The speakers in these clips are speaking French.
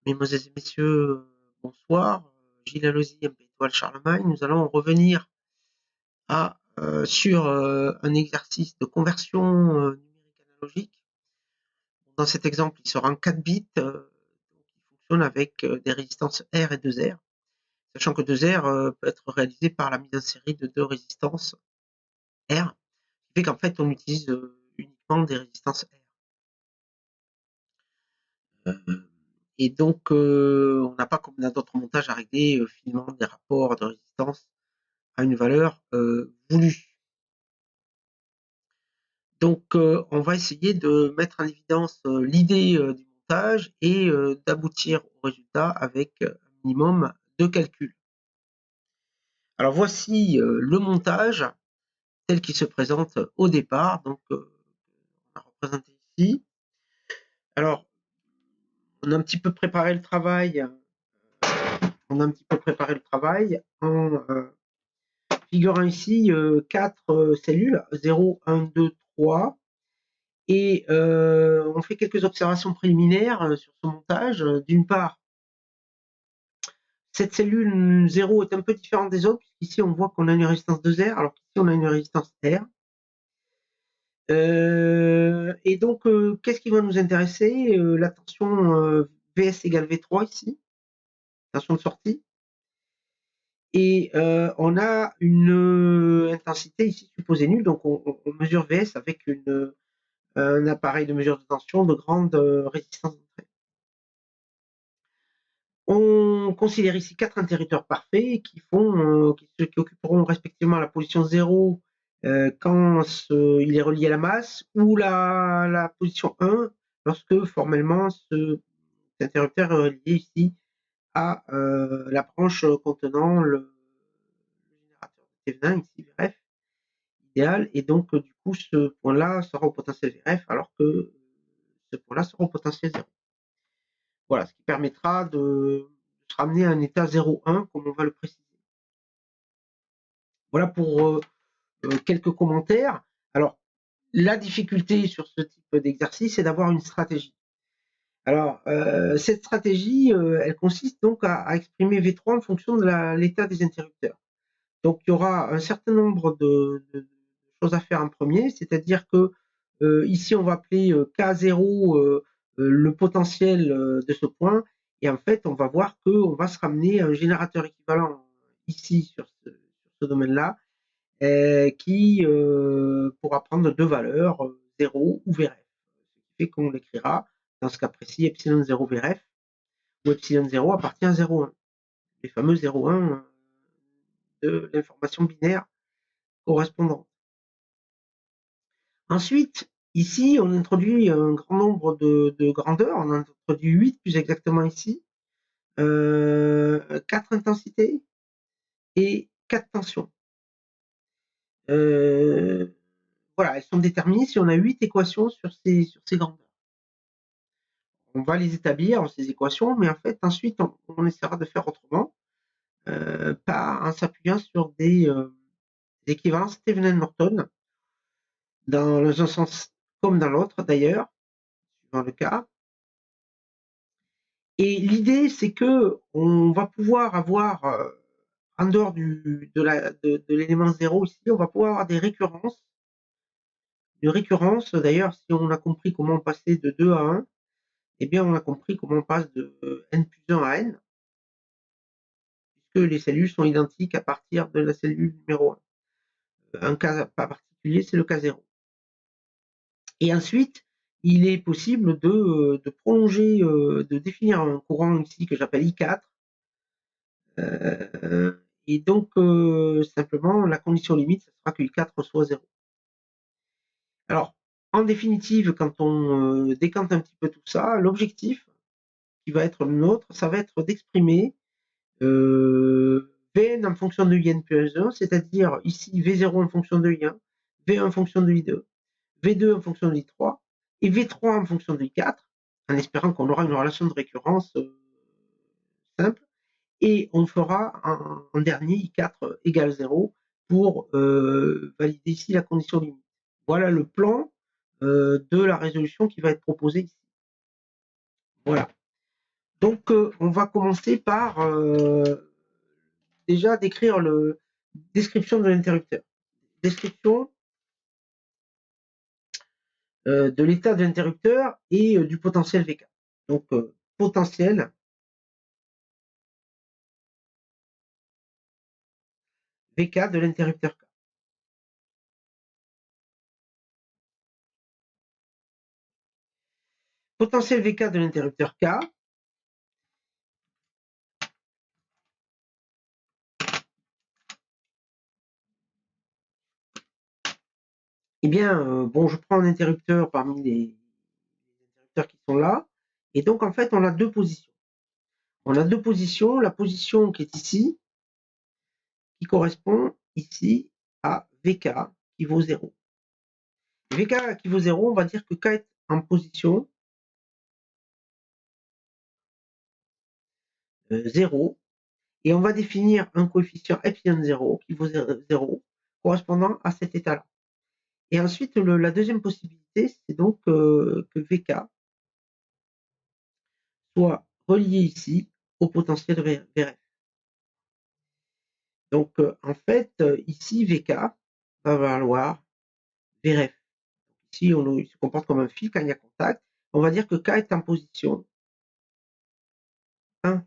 Mesdemoiselles et messieurs, bonsoir. Gilles Allozy, MP Étoile Charlemagne. Nous allons revenir sur un exercice de conversion numérique analogique. Dans cet exemple, il sera en 4 bits, qui fonctionne avec des résistances R et 2R, sachant que 2R peut être réalisé par la mise en série de 2 résistances R, ce qui fait qu'en fait on utilise uniquement des résistances R. Et donc, on n'a pas comme dans d'autres montages à régler finement des rapports de résistance à une valeur voulue. Donc, on va essayer de mettre en évidence l'idée du montage et d'aboutir au résultat avec un minimum de calcul. Alors, voici le montage tel qu'il se présente au départ. Donc, on a représenté ici. Alors, on a un petit peu préparé le travail. En figurant ici 4 cellules, 0, 1, 2, 3. Et on fait quelques observations préliminaires sur ce montage. D'une part, cette cellule 0 est un peu différente des autres, puisqu'ici on voit qu'on a une résistance 2R, alors qu'ici on a une résistance R. Et donc, qu'est-ce qui va nous intéresser? La tension Vs égale V3 ici, tension de sortie. Et on a une intensité ici supposée nulle, donc on mesure Vs avec un appareil de mesure de tension de grande résistance d'entrée. On considère ici 4 interrupteurs parfaits qui occuperont respectivement la position 0 quand il est relié à la masse, ou la position 1 lorsque formellement cet interrupteur est relié ici à la branche contenant le générateur de Thévenin, ici VRF idéal, et donc du coup ce point-là sera au potentiel VRF alors que ce point-là sera au potentiel 0. Voilà, ce qui permettra de se ramener à un état 0,1 comme on va le préciser. Voilà pour quelques commentaires. Alors, la difficulté sur ce type d'exercice, c'est d'avoir une stratégie. Alors, cette stratégie, elle consiste donc à exprimer V3 en fonction de l'état des interrupteurs. Donc, il y aura un certain nombre de choses à faire en premier, c'est-à-dire que ici, on va appeler K0 le potentiel de ce point, et en fait, on va voir qu'on va se ramener à un générateur équivalent ici sur ce domaine-là, qui pourra prendre 2 valeurs, 0 ou VRF. Ce qui fait qu'on l'écrira, dans ce cas précis, epsilon 0 VRF, où epsilon 0 appartient à 0,1. Les fameux 0,1 de l'information binaire correspondante. Ensuite, ici, on introduit un grand nombre de grandeurs. On en introduit 8 plus exactement ici. 4 intensités et 4 tensions. Voilà, elles sont déterminées si on a 8 équations sur ces grandeurs. On va les établir, ces équations, mais en fait, ensuite, on essaiera de faire autrement, en s'appuyant sur des équivalences Thevenin-Norton, dans un sens comme dans l'autre d'ailleurs, suivant le cas. Et l'idée, c'est que on va pouvoir avoir, en dehors de l'élément 0 ici, on va pouvoir avoir des récurrences. Une récurrence, d'ailleurs, si on a compris comment passer de 2 à 1, eh bien, on a compris comment on passe de n plus 1 à n, puisque les cellules sont identiques à partir de la cellule numéro 1. Un cas pas particulier, c'est le cas 0. Et ensuite, il est possible de prolonger, de définir un courant ici que j'appelle I4. Et donc, simplement, la condition limite, ce sera que I4 soit 0. Alors, en définitive, quand on décante un petit peu tout ça, l'objectif qui va être le nôtre, ça va être d'exprimer Vn en fonction de In plus 1, c'est-à-dire ici V0 en fonction de I1, V1 en fonction de I2, V2 en fonction de I3 et V3 en fonction de I4, en espérant qu'on aura une relation de récurrence simple, et on fera en dernier I4 égale 0 pour valider ici la condition limite. Voilà le plan de la résolution qui va être proposée ici. Voilà. Donc, on va commencer par déjà décrire le description de l'interrupteur. Description de l'état de l'interrupteur et du potentiel VK. Donc, potentiel VK de l'interrupteur K. Potentiel VK de l'interrupteur K. Eh bien, bon, je prends un interrupteur parmi les interrupteurs qui sont là. Et donc, en fait, on a deux positions. On a deux positions. La position qui est ici, qui correspond ici à VK qui vaut 0. VK qui vaut 0, on va dire que K est en position 0. Et on va définir un coefficient epsilon 0 qui vaut 0 correspondant à cet état-là. Et ensuite, la deuxième possibilité, c'est donc que VK soit relié ici au potentiel VRF. Donc, en fait, ici, VK va valoir VRF. Ici, il se comporte comme un fil quand il y a contact. On va dire que K est en position 1.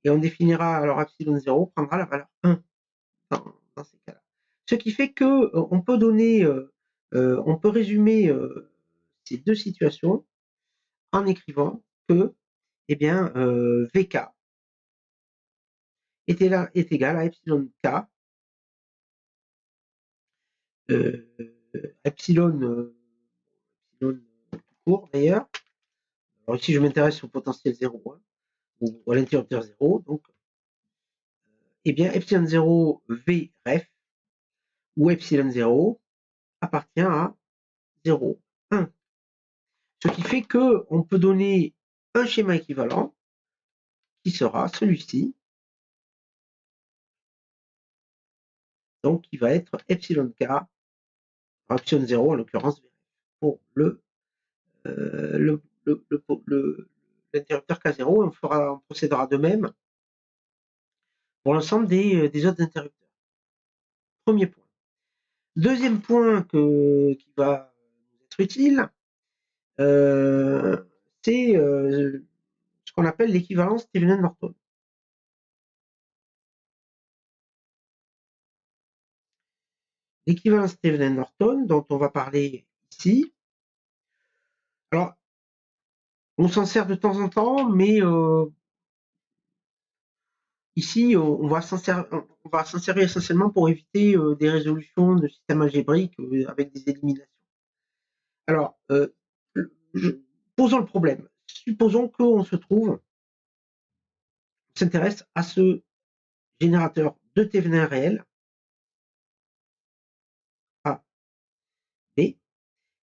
Et on définira, alors epsilon 0 prendra la valeur 1 dans ces cas-là. Ce qui fait que on peut donner, on peut résumer ces deux situations en écrivant que, eh bien, VK est égal à epsilon K, epsilon tout court d'ailleurs. Alors ici, je m'intéresse au potentiel 0, hein, ou à l'interrupteur 0. Donc, eh bien, epsilon 0 VREF ou epsilon 0 appartient à 0, 1. Ce qui fait qu'on peut donner un schéma équivalent qui sera celui-ci, donc qui va être epsilon K, epsilon 0 en l'occurrence, pour l'interrupteur K0, on procédera de même pour l'ensemble des autres interrupteurs. Premier point. Deuxième point qui va être utile, c'est ce qu'on appelle l'équivalence Thevenin-Norton. L'équivalence Thevenin-Norton, dont on va parler ici. Alors, on s'en sert de temps en temps, mais ici, on va s'en servir essentiellement pour éviter des résolutions de systèmes algébriques avec des éliminations. Alors, posons le problème. Supposons qu'on s'intéresse à ce générateur de Thévenin réel, A, B,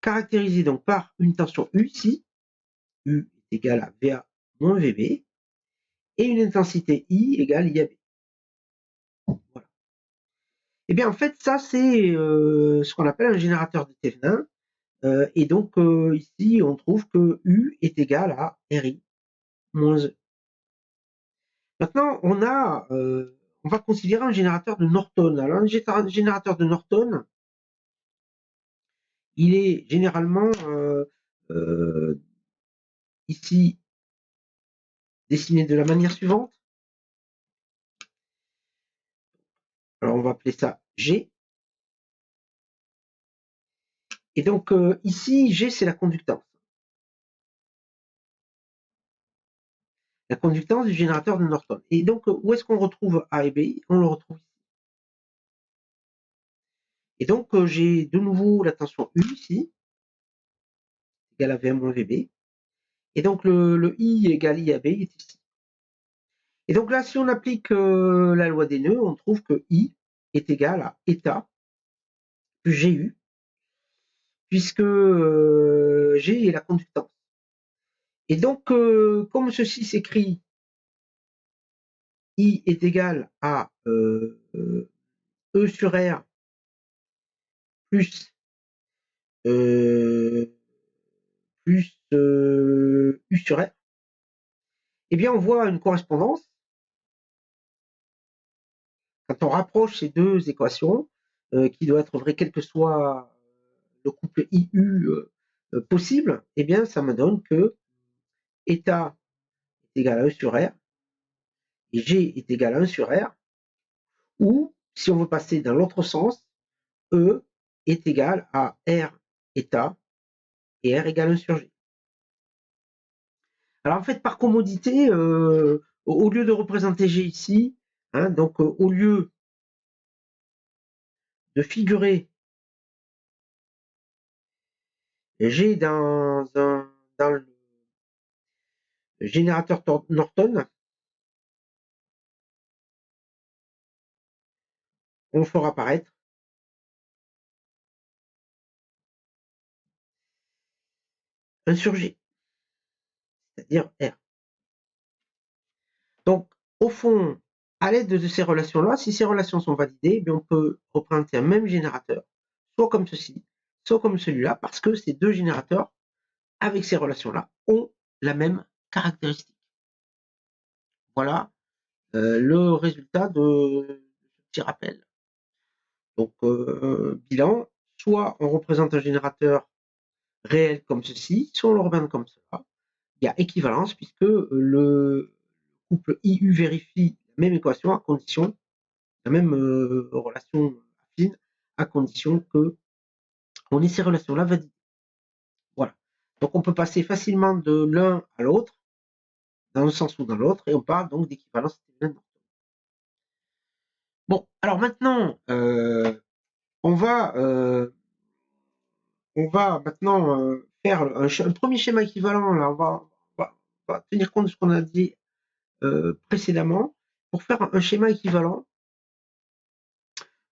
caractérisé donc par une tension U ici, U est égal à VA moins VB, et une intensité I égale IAB. Voilà. Et bien en fait, ça c'est ce qu'on appelle un générateur de Thévenin. Et donc ici, on trouve que U est égal à RI moins E. Maintenant, on va considérer un générateur de Norton. Alors un générateur de Norton, il est généralement ici dessiné de la manière suivante. Alors on va appeler ça G. Et donc ici, G c'est la conductance. La conductance du générateur de Norton. Et donc où est-ce qu'on retrouve A et B? On le retrouve ici. Et donc j'ai de nouveau la tension U ici, égale à VM moins VB. Et donc le I égale IAB est ici. Et donc là, si on applique la loi des nœuds, on trouve que I est égal à état plus GU, puisque G est la conductance. Et donc, comme ceci s'écrit, I est égal à E sur R plus U sur R, eh bien, on voit une correspondance. Quand on rapproche ces deux équations, qui doit être vrai quel que soit le couple IU possible, eh bien, ça me donne que état est égal à E sur R et G est égal à 1 sur R, ou, si on veut passer dans l'autre sens, E est égal à R état et R égale 1 sur G. Alors en fait, par commodité, au lieu de représenter G ici, hein, donc au lieu de figurer G dans le générateur Norton, on fera apparaître un sur G, c'est-à-dire R. Donc, au fond, à l'aide de ces relations-là, si ces relations sont validées, on peut représenter un même générateur, soit comme ceci, soit comme celui-là, parce que ces deux générateurs, avec ces relations-là, ont la même caractéristique. Voilà le résultat de ce petit rappel. Donc, bilan, soit on représente un générateur réel comme ceci, soit on le représente comme cela. Il y a équivalence puisque le couple IU vérifie la même équation à condition, la même relation affine, à condition que on ait ces relations-là validées. Voilà. Donc on peut passer facilement de l'un à l'autre, dans un sens ou dans l'autre, et on parle donc d'équivalence. Bon, alors maintenant, on va maintenant faire un premier schéma équivalent. Là, on va tenir compte de ce qu'on a dit précédemment pour faire un schéma équivalent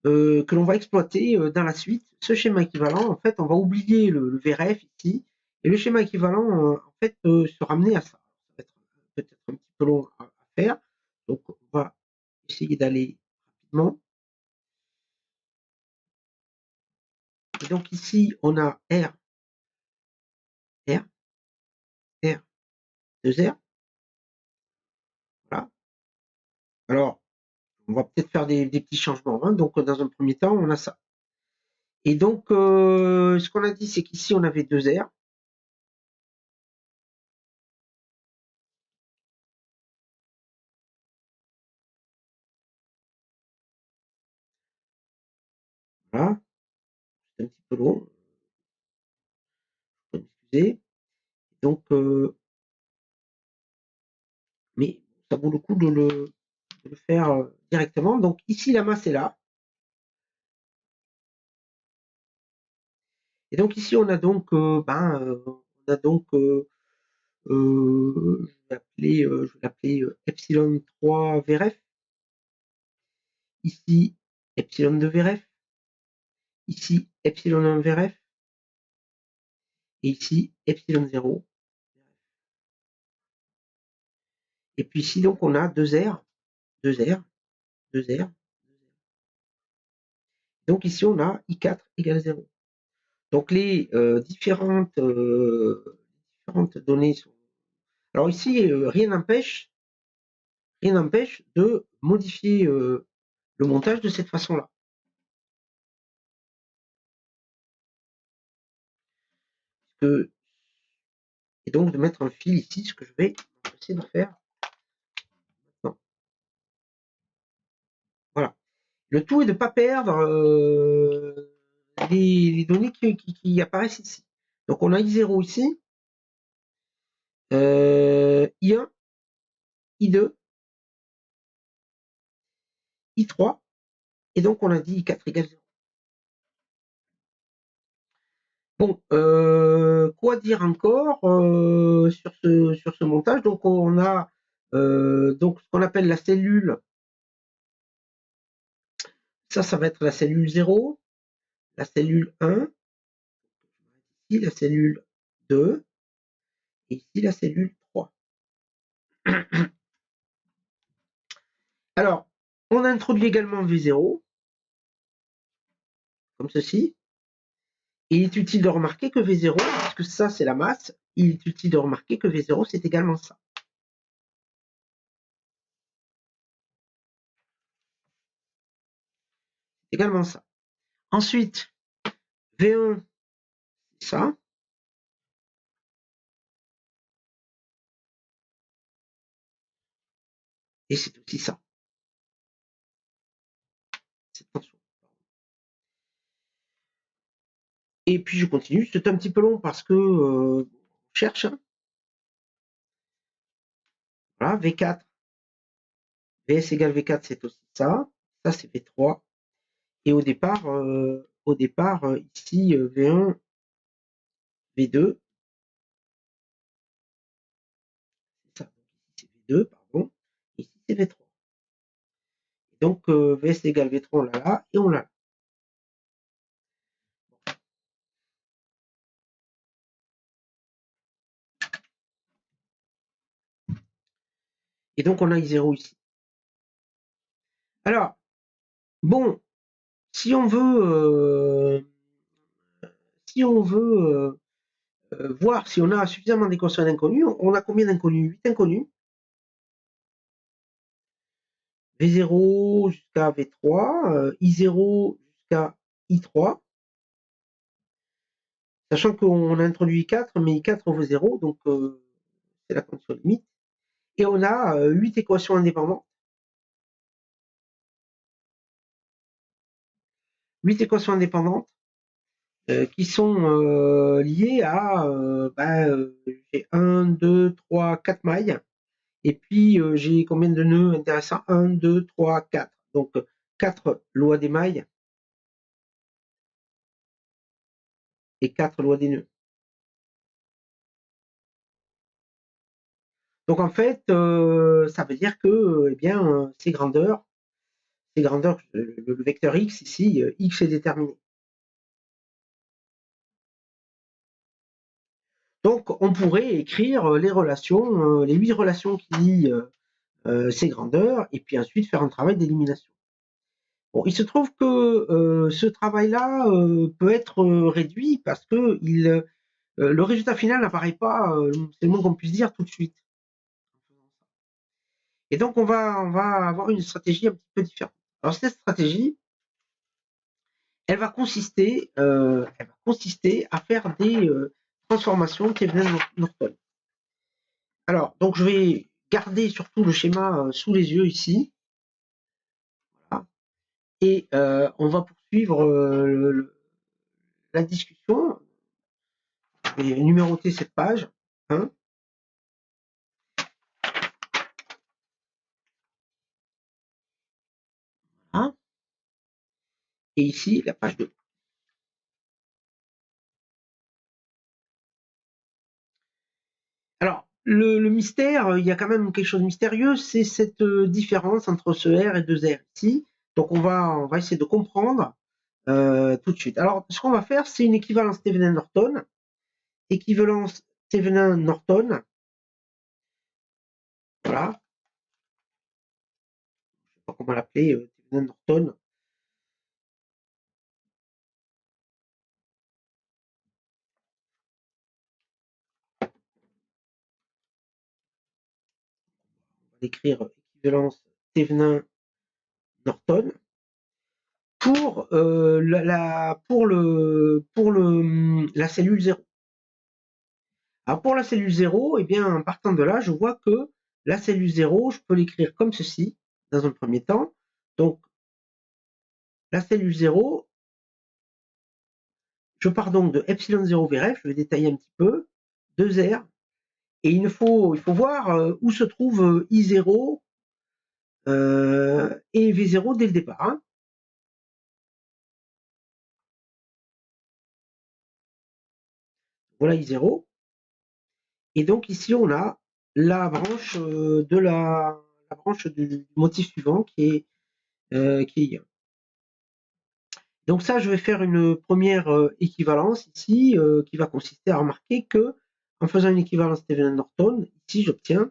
que l'on va exploiter dans la suite. Ce schéma équivalent, en fait, on va oublier le VRF ici, et le schéma équivalent, en fait, se ramener à ça. Ça va être peut-être un petit peu long à faire, donc on va essayer d'aller rapidement. Et donc ici, on a R, 2R. Voilà. Alors, on va peut-être faire des petits changements. Hein. Donc, dans un premier temps, on a ça. Et donc, ce qu'on a dit, c'est qu'ici, on avait 2R. Voilà. C'est un petit peu long. Faut m'excuser. Donc, mais ça vaut le coup de le faire directement. Donc, ici, la masse est là. Et donc, ici, on a donc, je vais l'appeler epsilon 3 VRF. Ici, epsilon 2 VRF. Ici, epsilon 1 VRF. Et ici, epsilon 0. Et puis ici, donc, on a 2R, 2R, 2R. Donc ici, on a I4 égale 0. Donc les différentes données sont... Alors ici, rien n'empêche de modifier le montage de cette façon-là. Et donc de mettre un fil ici, ce que je vais essayer de faire. Non. Voilà. Le tout est de ne pas perdre les données qui apparaissent ici. Donc on a I0 ici, I1, I2, I3, et donc on a dit I4 égale 0. Bon, quoi dire encore sur ce montage? Donc on a donc ce qu'on appelle la cellule. Ça va être la cellule 0, la cellule 1, ici la cellule 2, et ici la cellule 3. Alors, on introduit également V0, comme ceci. Et il est utile de remarquer que V0, puisque ça c'est la masse, il est utile de remarquer que V0 c'est également ça. également ça. Ensuite, V1, c'est ça. Et c'est aussi ça. Cette tension. Et puis je continue. C'est un petit peu long parce que on cherche. Hein. Voilà, V4. Vs égale V4, c'est aussi ça. Ça, c'est V3. Et au départ ici, V1, V2. C'est ça. Ici, c'est V2, pardon. Ici, c'est V3. Donc, Vs égale V3, on l'a là, et on l'a là. Et donc, on a I0 ici. Alors, bon, si on veut voir si on a suffisamment d'équations d'inconnus, on a combien d'inconnus? 8 inconnus. V0 jusqu'à V3, I0 jusqu'à I3. Sachant qu'on a introduit I4, mais I4 vaut 0, donc c'est la condition limite. Et on a 8 équations indépendantes. 8 équations indépendantes qui sont liées à j'ai 1, 2, 3, 4 mailles. Et puis j'ai combien de nœuds intéressants? 1, 2, 3, 4. Donc 4 lois des mailles et 4 lois des nœuds. Donc en fait, ça veut dire que ces grandeurs, le vecteur x ici, x est déterminé. Donc on pourrait écrire les relations, les 8 relations qui lient ces grandeurs, et puis ensuite faire un travail d'élimination. Bon, il se trouve que ce travail-là peut être réduit parce que le résultat final n'apparaît pas, c'est le moins qu'on puisse dire, tout de suite. Et donc on va avoir une stratégie un petit peu différente. Alors cette stratégie, elle va consister à faire des transformations Thevenin-Norton. Alors, donc je vais garder surtout le schéma sous les yeux ici. Voilà. Et on va poursuivre la discussion. Je vais numéroter cette page. Hein. Voilà. Et ici, la page 2. Alors, le mystère, il y a quand même quelque chose de mystérieux, c'est cette différence entre ce R et 2R ici. Donc, on va essayer de comprendre tout de suite. Alors, ce qu'on va faire, c'est une équivalence Thevenin-Norton. Équivalence Thevenin-Norton. Voilà. Je ne sais pas comment l'appeler, Thevenin-Norton. D'écrire équivalence Thevenin-Norton pour la cellule 0. Alors pour la cellule 0, eh bien, en partant de là, je vois que la cellule 0, je peux l'écrire comme ceci, dans un premier temps. Donc, la cellule 0, je pars donc de epsilon 0 vers f, je vais détailler un petit peu, 2R, et il faut voir où se trouve I0 et V0 dès le départ. Hein. Voilà I0. Et donc ici, on a la branche du motif suivant qui est I1. Donc ça, je vais faire une première équivalence ici qui va consister à remarquer que en faisant une équivalence Thevenin-Norton, ici j'obtiens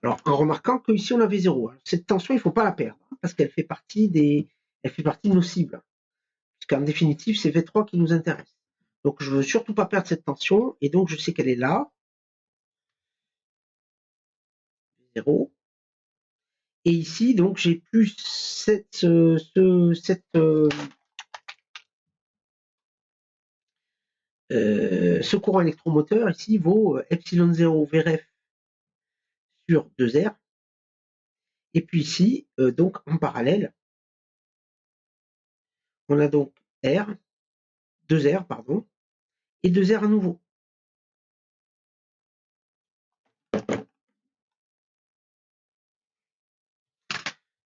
alors en remarquant que ici on avait 0. Alors, cette tension, il ne faut pas la perdre parce qu'elle fait partie de nos cibles. Puisqu'en définitive, c'est V3 qui nous intéresse. Donc je ne veux surtout pas perdre cette tension et donc je sais qu'elle est là. 0. Et ici, donc, j'ai plus ce courant électromoteur ici vaut epsilon 0 Vref sur 2R. Et puis ici, donc en parallèle, on a donc R, 2R, pardon, et 2R à nouveau.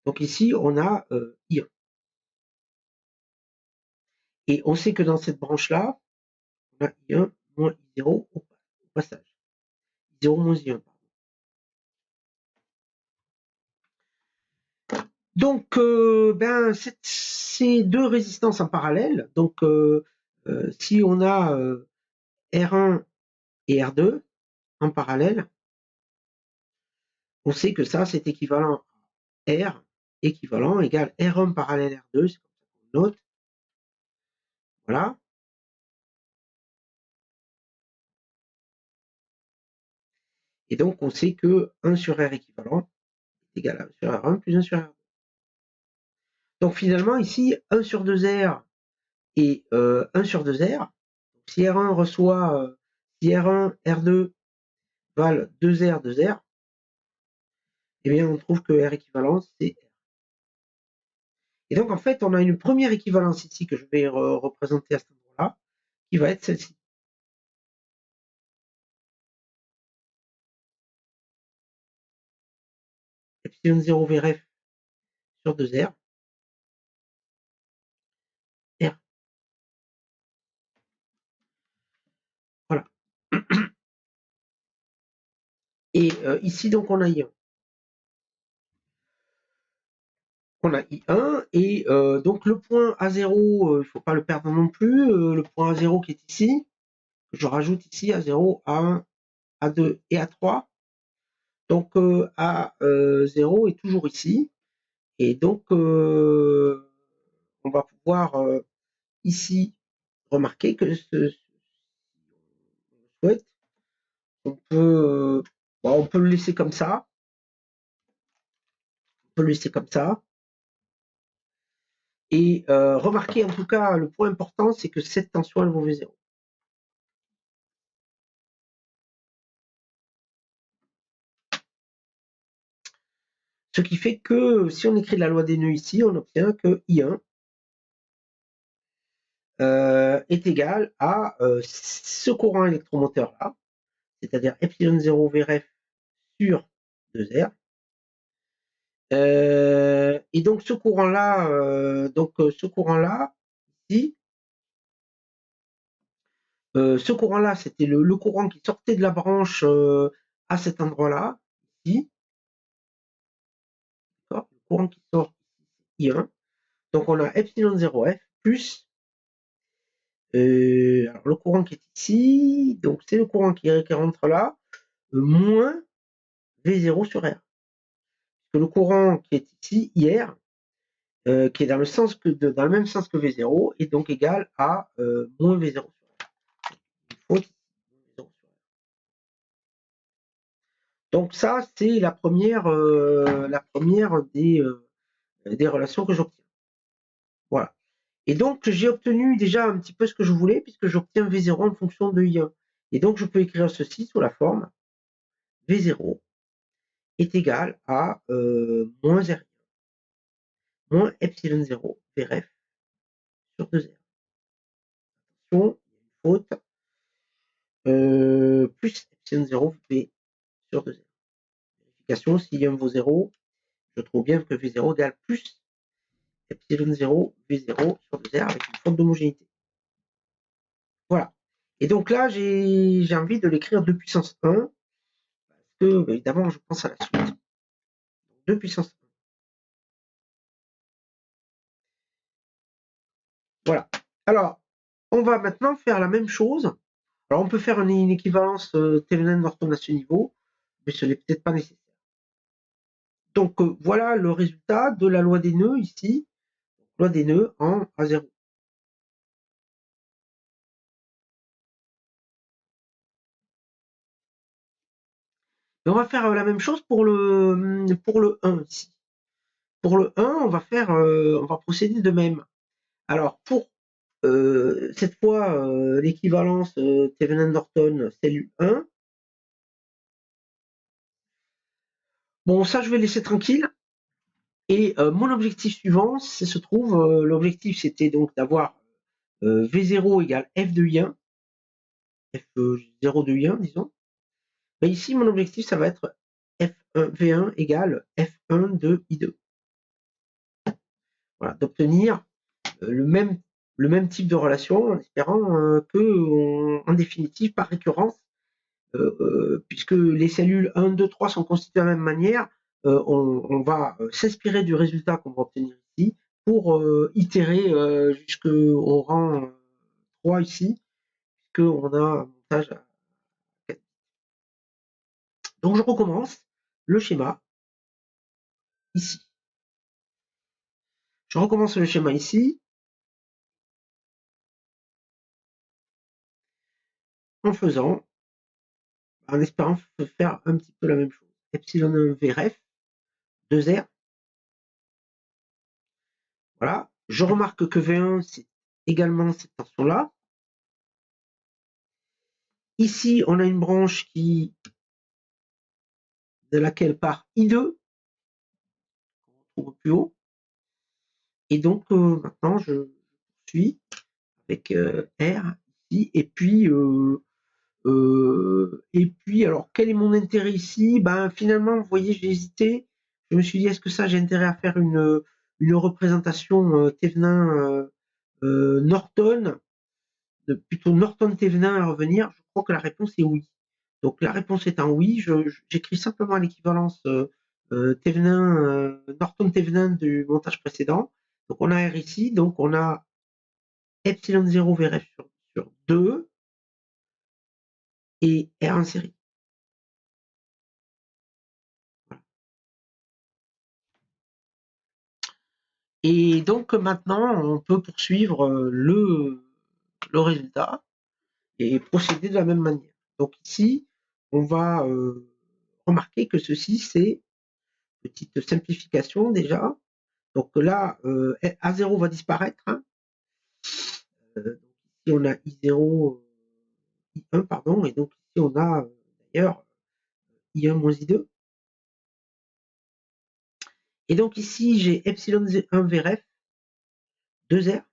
Donc ici, on a I1. Et on sait que dans cette branche-là, on a I1 moins I0 au passage. I0 moins I1. Donc, ces deux résistances en parallèle, donc si on a R1 et R2 en parallèle, on sait que ça, c'est équivalent à R équivalent égale R1 parallèle R2, c'est comme ça qu'on note. Voilà. Et donc, on sait que 1 sur R équivalent est égal à 1 sur R1 plus 1 sur R2. Donc, finalement, ici, 1 sur 2R et 1 sur 2R. Si R1 reçoit, si R1, R2 valent 2R, 2R, eh bien, on trouve que R équivalent, c'est R. Et donc, en fait, on a une première équivalence ici que je vais représenter à cet endroit-là, qui va être celle-ci. Epsilon 0 Vref sur 2R, R. Voilà. Et ici, donc, on a I1. On a I1, et donc le point A0, il ne faut pas le perdre non plus, le point A0 qui est ici, je rajoute ici A0, A1, A2 et A3. Donc A0 est toujours ici, et donc on va pouvoir ici remarquer que souhaite, on peut le laisser comme ça. On peut le laisser comme ça. Et remarquez en tout cas, le point important, c'est que cette tension, elle vaut V0. Ce qui fait que si on écrit la loi des nœuds ici, on obtient que I1 est égal à ce courant électromoteur-là, c'est-à-dire epsilon 0 Vref sur 2R. Et donc ce courant-là, ici, ce courant-là, c'était le courant qui sortait de la branche à cet endroit-là, ici. Le courant qui sort ici, I1. Donc on a epsilon 0F plus alors le courant qui est ici, donc c'est le courant qui rentre là, moins V0 sur R. Le courant qui est ici, IR, qui est dans le même sens que V0, est donc égal à moins V0 sur R. Donc ça, c'est la première des relations que j'obtiens. Voilà. Et donc, j'ai obtenu déjà un petit peu ce que je voulais, puisque j'obtiens V0 en fonction de I1. Et donc, je peux écrire ceci sous la forme V0 est égal à moins R, moins epsilon 0 Vref sur 2R. Attention, il y a une faute. Plus epsilon 0 V sur 2R. Vérification, si I1 vaut 0, je trouve bien que V0 égale plus epsilon 0 V0 sur 2R avec une forme d'homogénéité. Voilà. Et donc là, j'ai envie de l'écrire 2 puissance 1, parce que, évidemment, je pense à la suite. 2 puissance 1. Voilà. Alors, on va maintenant faire la même chose. Alors, on peut faire une équivalence Thévenin-Norton à ce niveau, mais ce n'est peut-être pas nécessaire. Donc, voilà le résultat de la loi des nœuds ici, loi des nœuds en A0. Et on va faire la même chose pour le 1 ici. pour le 1, on va procéder de même. Alors, pour cette fois, l'équivalence Thevenin-Norton cellule 1, bon, ça, je vais laisser tranquille. Et mon objectif suivant, se trouve, l'objectif, c'était donc d'avoir V0 égale F de I1, F0 de I1, disons. Mais ici, mon objectif, ça va être F1, V1 égale F1 de I2. Voilà, d'obtenir le même type de relation, en espérant que, en définitive, par récurrence, puisque les cellules 1, 2, 3 sont constituées de la même manière, on va s'inspirer du résultat qu'on va obtenir ici pour itérer jusqu'au rang 3 ici, puisqu'on a un montage à 4. Donc je recommence le schéma ici. Je recommence le schéma ici, en espérant faire un petit peu la même chose. Epsilon 1 VRF, 2R. Voilà. Je remarque que V1, c'est également cette tension-là. Ici, on a une branche de laquelle part I2, qu'on retrouve plus haut. Et donc, maintenant, je poursuis avec R ici. Et puis, alors, quel est mon intérêt ici? Ben, finalement, vous voyez, j'ai hésité. Je me suis dit, est-ce que ça, j'ai intérêt à faire une représentation Thevenin-Norton, plutôt Norton-Thevenin à revenir? Je crois que la réponse est oui. Donc, la réponse étant oui, j'écris simplement l'équivalence Norton-Thevenin du montage précédent. Donc, on a R ici, donc on a epsilon 0 VRF sur 2 et R en série. Et donc maintenant, on peut poursuivre le résultat et procéder de la même manière. Donc ici, on va remarquer que ceci, c'est une petite simplification déjà. Donc là, A0 va disparaître. Hein. Donc ici, on a I0, I1, pardon, et donc ici, on a d'ailleurs I1 moins I2. Et donc ici, j'ai epsilon 1 VRF, 2R.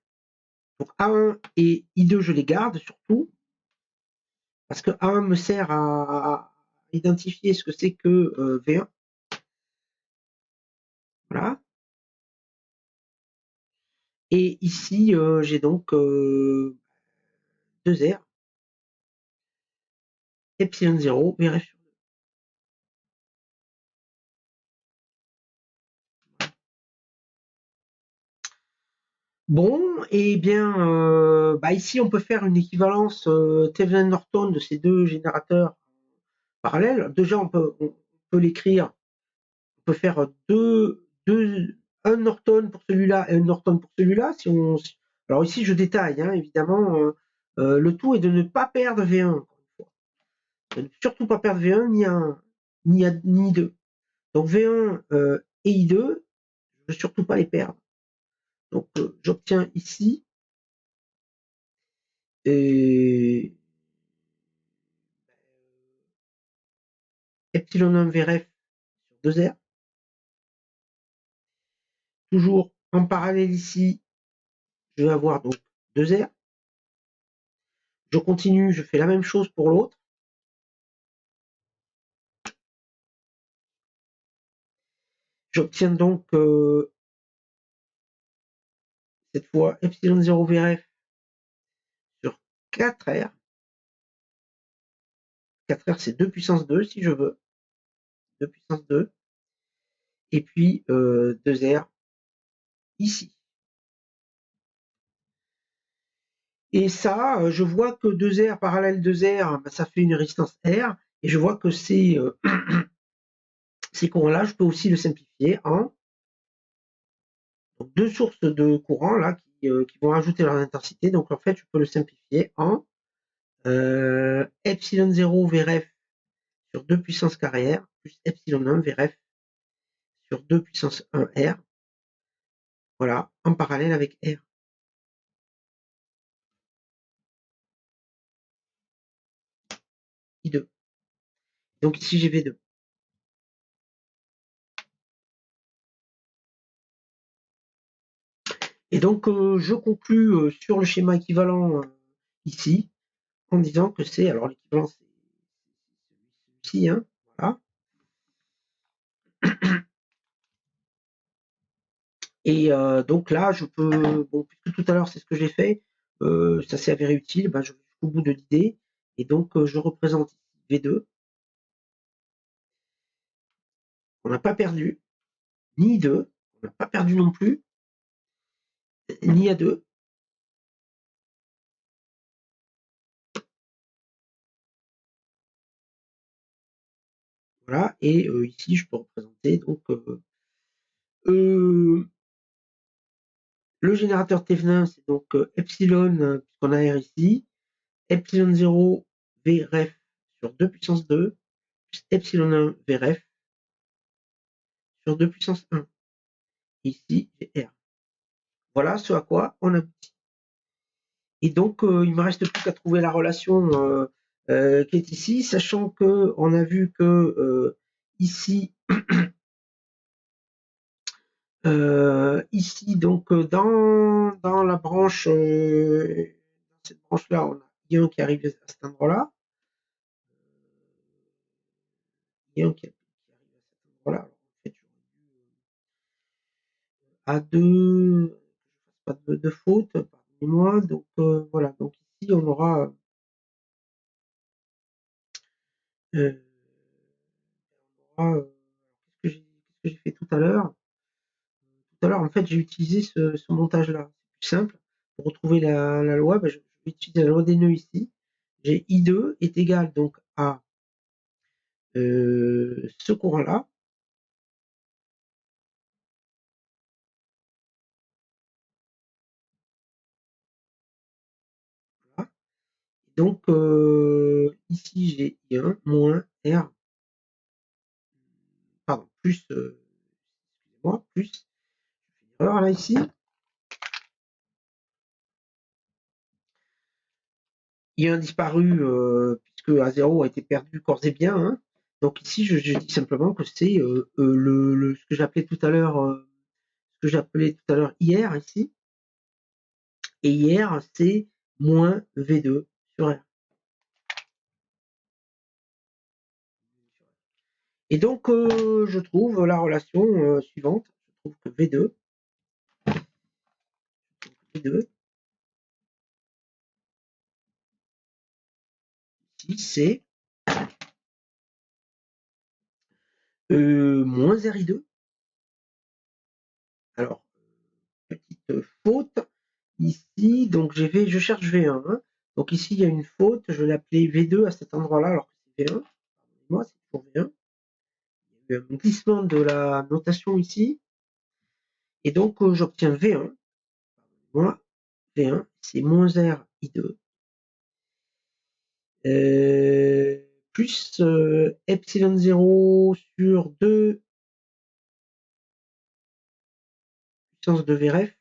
Donc A1 et I2, je les garde surtout, parce que A1 me sert à identifier ce que c'est que V1. Voilà. Et ici, j'ai donc 2R, epsilon 0, VRF sur 2. Bon, et bien, ici, on peut faire une équivalence Thevenin-Norton de ces deux générateurs parallèles. Déjà, on peut l'écrire. On peut faire un Norton pour celui-là et un Norton pour celui-là. Alors ici, je détaille, hein, évidemment. Le tout est de ne pas perdre V1, encore une fois. De ne surtout pas perdre V1 ni I2. Donc V1 et I2, je ne veux surtout pas les perdre. Donc j'obtiens ici epsilon 1 VRF sur 2R. Toujours en parallèle ici, je vais avoir donc 2R. Je continue, je fais la même chose pour l'autre. J'obtiens donc cette fois epsilon 0 VRF sur 4R. 4R, c'est 2 puissance 2 si je veux. 2 puissance 2. Et puis 2R ici. Et ça, je vois que 2R parallèle 2R, ça fait une résistance R. Et je vois que ces courants-là, je peux aussi le simplifier en donc, deux sources de courant là qui vont ajouter leur intensité. Donc en fait, je peux le simplifier en epsilon 0 VRF sur 2 puissance carré R plus epsilon 1 VRF sur 2 puissance 1 R. voilà, en parallèle avec R. I2. Donc ici j'ai V2. Et donc je conclus sur le schéma équivalent ici en disant que c'est, alors l'équivalent c'est celui-ci, hein, voilà. Et donc là, je peux, bon, puisque tout à l'heure c'est ce que j'ai fait, ça s'est avéré utile, ben, je vais jusqu'au bout de l'idée, et donc je représente ici V2. On n'a pas perdu, ni I2, on n'a pas perdu non plus, ni A2. Voilà, et ici je peux représenter donc le générateur Thévenin, c'est donc epsilon, puisqu'on a R ici, epsilon 0 Vref sur 2 puissance 2, plus epsilon 1 Vref sur 2 puissance 1. Ici, j'ai R. Voilà ce à quoi on aboutit. Et donc, il ne me reste plus qu'à trouver la relation qui est ici, sachant qu'on a vu que ici, ici, donc dans la branche, dans cette branche-là, on a I1 qui arrive à cet endroit-là. I1 qui arrive à cet endroit-là. Alors, en fait, A2, je ne fasse pas de faute, pardonnez-moi. Donc, voilà. Donc, ici, on aura. Qu'est-ce que j'ai fait tout à l'heure? Tout à l'heure, en fait, j'ai utilisé ce montage-là. C'est plus simple. Pour retrouver la loi, je vais utiliser la loi des nœuds ici. J'ai I2 est égal donc à ce courant-là. Voilà. Donc, ici, j'ai I1 moins R, pardon, plus, excusez-moi, plus, je fais une erreur là ici. I1 disparu, puisque A0 a été perdu corps et bien. Hein. Donc ici, je dis simplement que c'est ce que j'appelais tout à l'heure, IR ici. Et IR, c'est moins V2 sur R. Et donc, je trouve la relation suivante. Je trouve que V2, ici, c'est moins RI2. Alors, petite faute ici. Donc, je cherche V1. Hein. Donc, ici, il y a une faute. Je l'ai appelé V2 à cet endroit-là, alors que c'est V1. Pardonnez-moi, c'est toujours V1. Il y a eu un glissement de la notation ici. Et donc, j'obtiens V1. Pardonnez-moi, V1, c'est moins R I2. Plus epsilon 0 sur 2 puissance de Vref,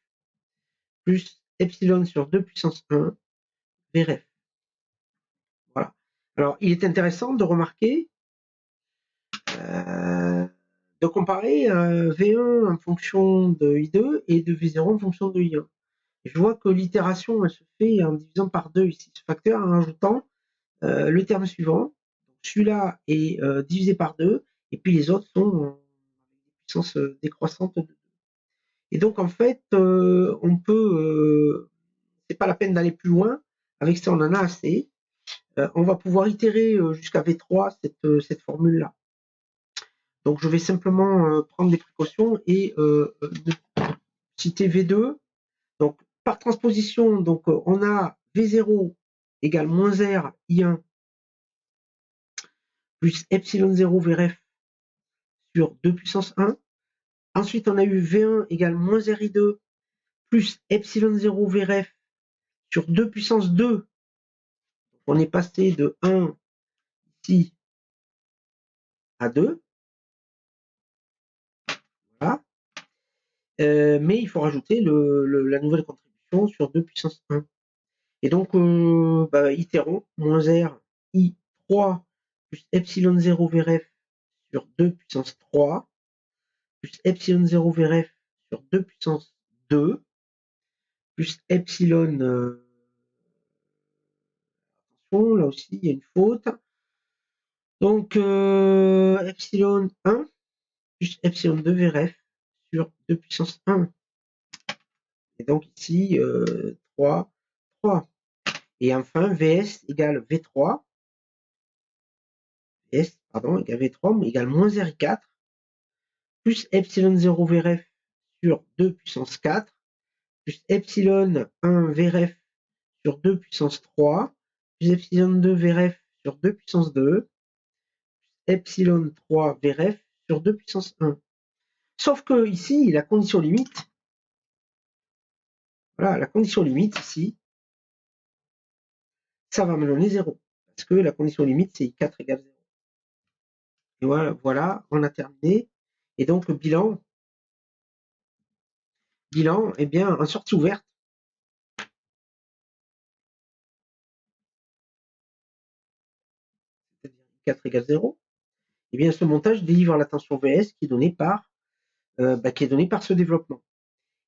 plus epsilon sur 2 puissance 1 Vref. Voilà. Alors, il est intéressant de remarquer, de comparer V1 en fonction de I2 et de V0 en fonction de I1. Et je vois que l'itération, elle se fait en divisant par 2 ici ce facteur, en ajoutant le terme suivant. Celui-là est divisé par 2, et puis les autres sont avec des puissances décroissantes de 2. Et donc, en fait, on peut, c'est pas la peine d'aller plus loin. Avec ça, on en a assez. On va pouvoir itérer jusqu'à V3 cette formule-là. Donc, je vais simplement prendre des précautions et citer V2. Donc, par transposition, donc, on a V0 égale moins R I1 plus epsilon 0 Vref sur 2 puissance 1. Ensuite, on a eu V1 égale moins RI2 plus epsilon 0 Vref sur 2 puissance 2. On est passé de 1 ici à 2. Voilà. mais il faut rajouter la nouvelle contribution sur 2 puissance 1. Et donc, itérons, moins R, I3 plus epsilon 0 VRF sur 2 puissance 3, plus epsilon 0 VRF sur 2 puissance 2, plus epsilon, attention, là aussi il y a une faute, donc epsilon 1 plus epsilon 2 VRF sur 2 puissance 1. Et donc ici, 3, 3. Et enfin, VS égale V3, VS, pardon, égale V3, mais égale moins RI4, plus epsilon 0 VRF sur 2 puissance 4, plus epsilon 1 VRF sur 2 puissance 3, plus epsilon 2 VRF sur 2 puissance 2, plus epsilon 3 VRF sur 2 puissance 1. Sauf que ici, la condition limite, voilà, la condition limite ici, ça va me donner 0. Parce que la condition limite, c'est I4 égale 0. Et voilà, on a terminé. Et donc, le bilan, eh bien, en sortie ouverte, c'est-à-dire I4 égale 0, eh bien, ce montage délivre la tension VS qui est donnée par ce développement.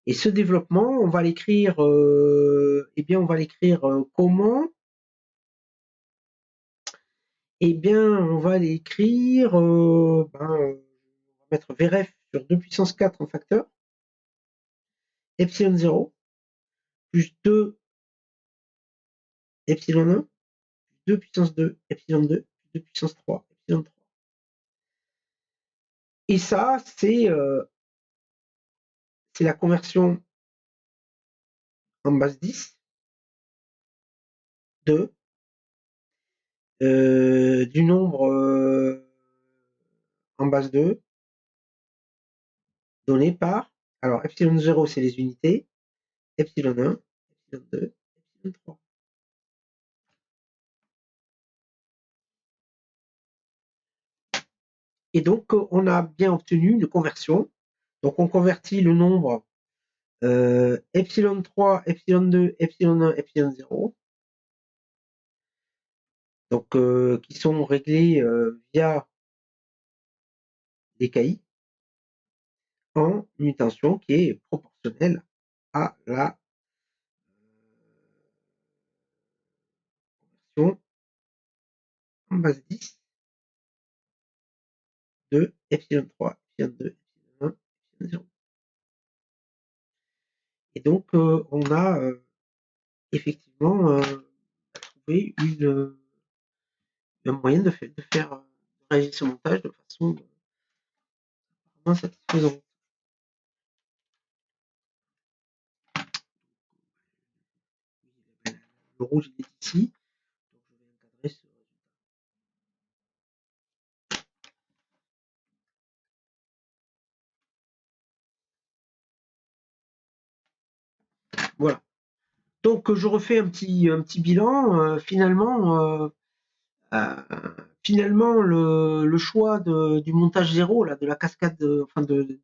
Et ce développement, on va l'écrire, comment? Eh bien, on va l'écrire, on va mettre VRF sur 2 puissance 4 en facteur, epsilon 0, plus 2 epsilon 1, plus 2 puissance 2, epsilon 2, plus 2 puissance 3, epsilon 3. Et ça, c'est la conversion en base 10 de du nombre en base 2 donné par, alors epsilon 0 c'est les unités, epsilon 1, epsilon 2, epsilon 3. Et donc on a bien obtenu une conversion. Donc on convertit le nombre epsilon 3, epsilon 2, epsilon 1, epsilon 0, donc qui sont réglés via des KI en une tension qui est proportionnelle à la conversion en base 10 de epsilon 3, epsilon 2, epsilon 1, epsilon 0. Et donc on a effectivement trouvé un moyen de faire réaliser ce montage de façon vraiment satisfaisante. Le rouge il est ici, donc je vais encadrer ce résultat. Voilà. Donc je refais un petit bilan. Finalement, le choix du montage 0, là, de la cascade, de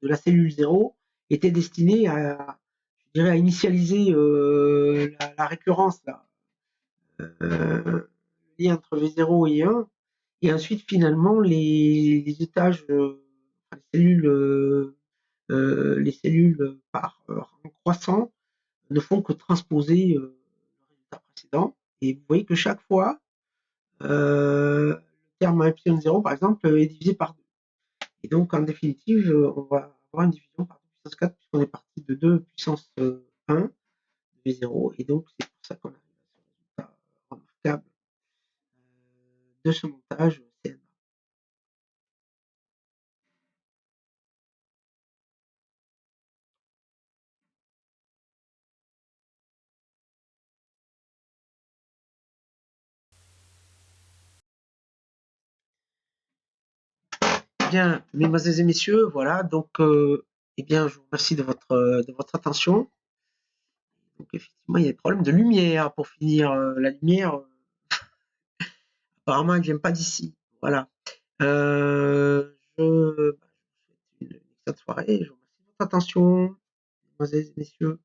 la cellule 0, était destiné à, je dirais, à initialiser la récurrence, là, le lien entre V0 et 1, et ensuite finalement les étages, les cellules par rang croissant ne font que transposer le résultat précédent. Et vous voyez que chaque fois, le terme epsilon 0, par exemple, est divisé par 2. Et donc, en définitive, on va avoir une division par 2 puissance 4, puisqu'on est parti de 2 puissance 1 de V0. Et donc, c'est pour ça qu'on arrive à ce résultat remarquable de ce montage CNA. Bien, mesdemoiselles et messieurs, voilà, donc, eh bien, je vous remercie de votre attention. Donc, effectivement, il y a des problèmes de lumière pour finir. La lumière, apparemment, elle ne vient pas d'ici. Voilà. Je vous souhaite une excellente soirée. Je vous remercie de votre attention. mesdemoiselles, messieurs.